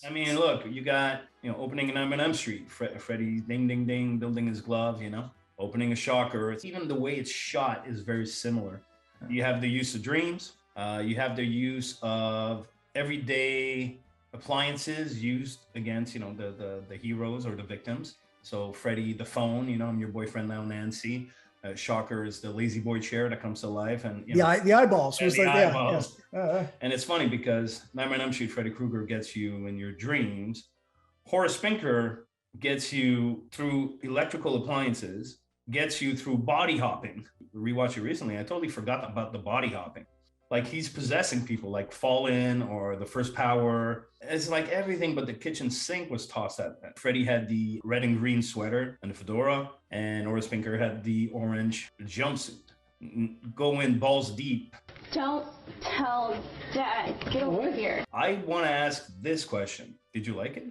I mean, look, you got, opening a Nightmare on Elm Street, Freddy ding, ding, ding, building his glove, opening a shocker. It's even the way it's shot is very similar. You have the use of dreams. You have the use of everyday appliances used against, the heroes or the victims. So Freddy, the phone, I'm your boyfriend now, Nancy. Shocker is the lazy boy chair that comes to life, and the eyeballs was like eyeballs. And it's funny because Nightmare on Elm Street, Freddy Krueger gets you in your dreams. Horace Pinker gets you through electrical appliances, gets you through body hopping. Rewatched it recently. I totally forgot about the body hopping. Like he's possessing people, like Fallon or The First Power. It's like everything but the kitchen sink was tossed at them. Freddy had the red and green sweater and the fedora, and Horace Pinker had the orange jumpsuit. Go in balls deep. Don't tell Dad. Get over here. I want to ask this question. Did you like it?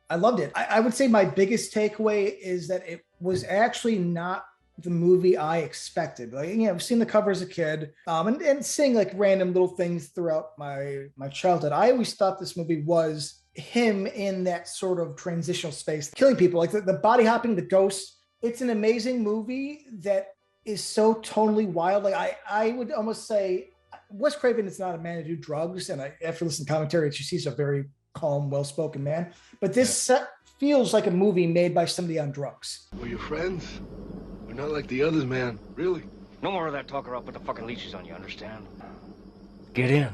I loved it. I would say my biggest takeaway is that it was actually not the movie I expected. Like, I've seen the cover as a kid, and seeing like random little things throughout my childhood. I always thought this movie was him in that sort of transitional space, killing people, like the body hopping, the ghosts. It's an amazing movie that is so tonally wild. Like I would almost say Wes Craven is not a man to do drugs, and after listening to commentary, he's a very calm, well-spoken man. But this feels like a movie made by somebody on drugs. We're your friends. We're not like the others, man. Really. No more of that talk or I'll put the fucking leashes on you, understand? Get in.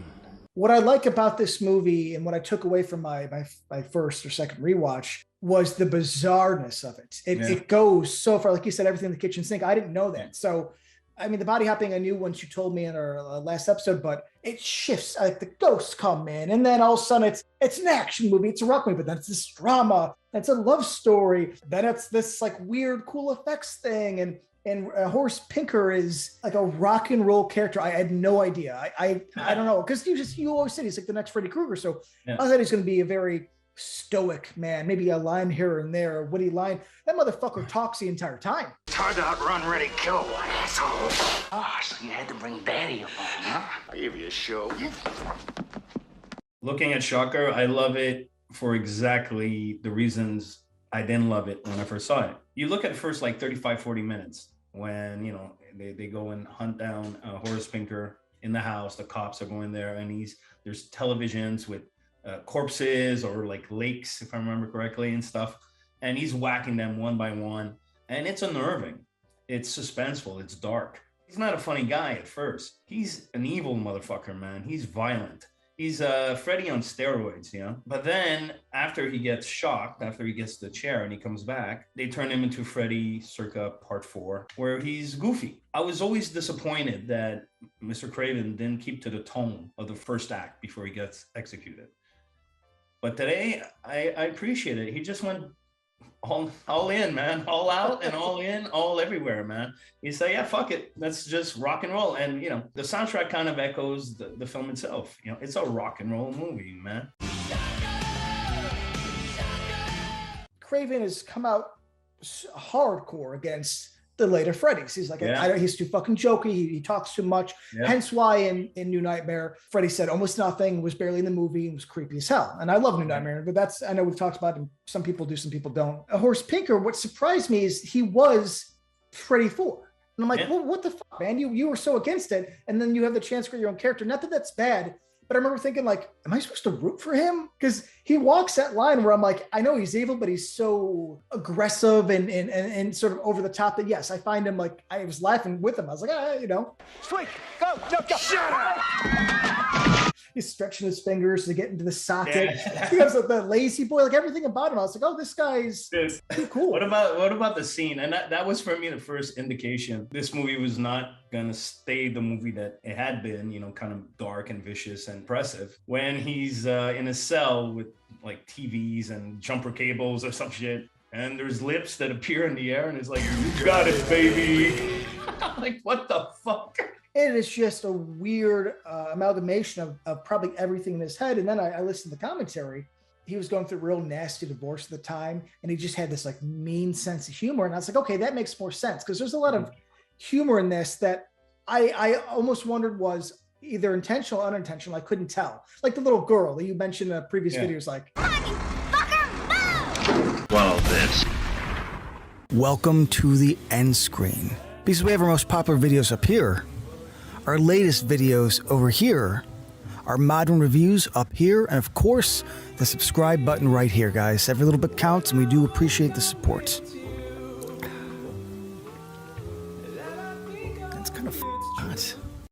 What I like about this movie and what I took away from my first or second rewatch was the bizarreness of it. It goes so far. Like you said, everything in the kitchen sink. I didn't know that. So, I mean, the body hopping I knew once you told me in our last episode, but it shifts. Like the ghosts come in, and then all of a sudden it's an action movie, it's a rock movie, but then it's this drama, it's a love story, then it's this like weird cool effects thing, and Horace Pinker is like a rock and roll character. I had no idea. I don't know, because you always said he's like the next Freddy Krueger, so I thought he's going to be a very stoic man, maybe a line here and there, a witty line. That motherfucker talks the entire time. It's hard to outrun, ready, kill one, asshole. Ah, so you had to bring Daddy along, huh? I'll give you a show. Looking at Shocker, I love it for exactly the reasons I didn't love it when I first saw it. You look at the first like 35, 40 minutes when, they go and hunt down Horace Pinker in the house. The cops are going there, and there's televisions with corpses or like lakes, if I remember correctly, and stuff. And he's whacking them one by one. And it's unnerving. It's suspenseful. It's dark. He's not a funny guy at first. He's an evil motherfucker, man. He's violent. He's Freddy on steroids, But then after he gets shocked, after he gets the chair and he comes back, they turn him into Freddy circa part 4, where he's goofy. I was always disappointed that Mr. Craven didn't keep to the tone of the first act before he gets executed. But today, I appreciate it. He just went all in, man, all out and all in, all everywhere, man. He said, yeah, fuck it, let's just rock and roll. And the soundtrack kind of echoes the film itself. It's a rock and roll movie, man. Craven has come out hardcore against the later Freddys. He's like, he's too fucking jokey. He talks too much. Yeah. Hence why in New Nightmare, Freddy said almost nothing, was barely in the movie, and was creepy as hell. And I love New Nightmare, but I know we've talked about him. Some people do, some people don't. Horace Pinker, what surprised me is he was Freddy 4. And I'm like, well, what the fuck, man? You were so against it. And then you have the chance to create your own character. Not that that's bad, but I remember thinking, like, am I supposed to root for him? Because he walks that line where I'm like, I know he's evil, but he's so aggressive and sort of over the top that, yes, I find him like, I was laughing with him. I was like, Sweet, go, no, shut up! He's stretching his fingers to get into the socket. Yeah. He has the lazy boy, like everything about him. I was like, oh, this guy's too cool. What about the scene? And that was for me the first indication this movie was not gonna stay the movie that it had been, kind of dark and vicious and oppressive. When he's in a cell with like TVs and jumper cables or some shit, and there's lips that appear in the air, and it's like, you got it, baby. Like, what the fuck? It is just a weird amalgamation of probably everything in his head. And then I listened to the commentary. He was going through a real nasty divorce at the time, and he just had this like mean sense of humor. And I was like, okay, that makes more sense, because there's a lot of humor in this that I almost wondered was either intentional or unintentional. I couldn't tell. Like the little girl that you mentioned in previous videos, like, Swallow this. Welcome to the end screen. Because we have our most popular videos up here, our latest videos over here, our modern reviews up here, and of course, the subscribe button right here, guys. Every little bit counts, and we do appreciate the support.